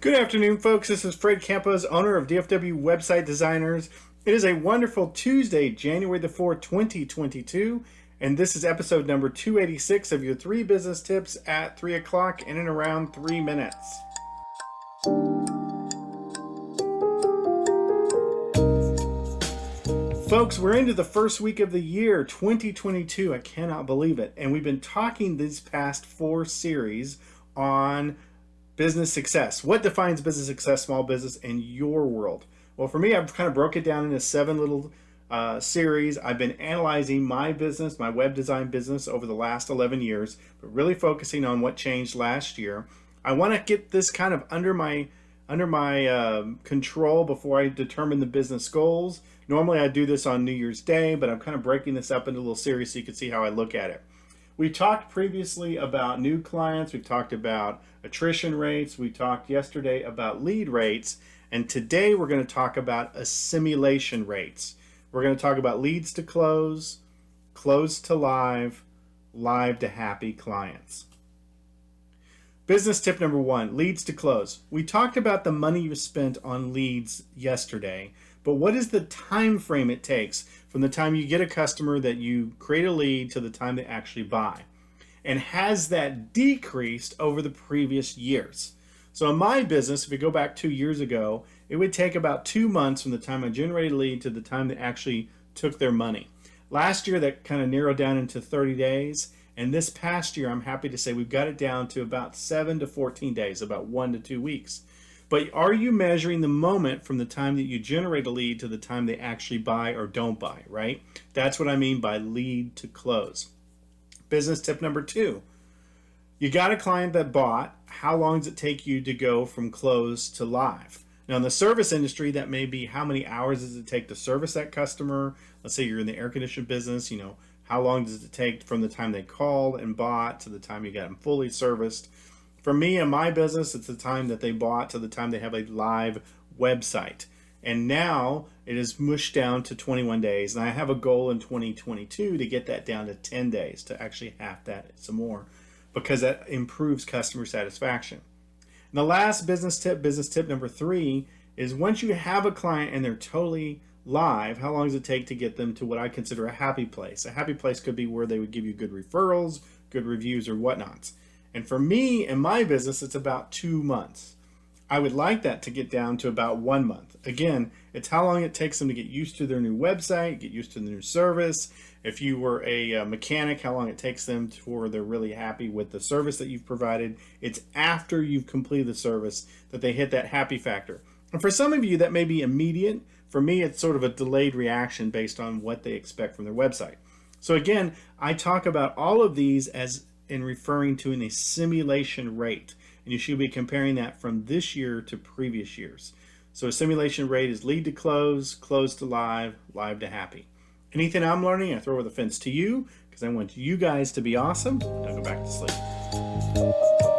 Good afternoon, folks. This is Fred Campos, owner of DFW Website Designers. It is a wonderful Tuesday, January the 4th, 2022, and this is episode number 286 of your 3 business tips at 3 o'clock in and around 3 minutes. Folks, we're into the first week of the year, 2022. I cannot believe it. And we've been talking these past 4 series on business success. What defines business success, small business in your world? Well, for me, I've kind of broke it down into 7 little series. I've been analyzing my business, my web design business over the last 11 years, but really focusing on what changed last year. I want to get this kind of under my control before I determine the business goals. Normally I do this on New Year's Day, but I'm kind of breaking this up into a little series so you can see how I look at it. We talked previously about new clients. We've talked about attrition rates. We talked yesterday about lead rates. And today we're going to talk about assimilation rates. We're going to talk about leads to close, close to live, live to happy clients. Business tip number 1, leads to close. We talked about the money you spent on leads yesterday, but what is the time frame it takes from the time you get a customer that you create a lead to the time they actually buy? And has that decreased over the previous years? So in my business, if we go back 2 years ago, it would take about 2 months from the time I generated a lead to the time they actually took their money. Last year, that kind of narrowed down into 30 days. And this past year, I'm happy to say we've got it down to about 7 to 14 days, about 1 to 2 weeks. But are you measuring the moment from the time that you generate a lead to the time they actually buy or don't buy, right? That's what I mean by lead to close. Business tip number 2. You got a client that bought. How long does it take you to go from close to live? Now, in the service industry, that may be how many hours does it take to service that customer? Let's say you're in the air conditioning business, how long does it take from the time they called and bought to the time you got them fully serviced? For me and my business, it's the time that they bought to the time they have a live website. And now it is mushed down to 21 days. And I have a goal in 2022 to get that down to 10 days, to actually half that some more, because that improves customer satisfaction. And the last business tip number 3, is once you have a client and they're totally live, how long does it take to get them to what I consider a happy place? A happy place could be where they would give you good referrals, good reviews, or whatnots. And for me and my business, it's about 2 months. I would like that to get down to about 1 month. Again, it's how long it takes them to get used to their new website, get used to the new service. If you were a mechanic, how long it takes them before they're really happy with the service that you've provided. It's after you've completed the service that they hit that happy factor. And for some of you, that may be immediate. For me, it's sort of a delayed reaction based on what they expect from their website. So again, I talk about all of these as in referring to an assimilation rate. And you should be comparing that from this year to previous years. So assimilation rate is lead to close, close to live, live to happy. Anything I'm learning, I throw over the fence to you because I want you guys to be awesome. Now go back to sleep.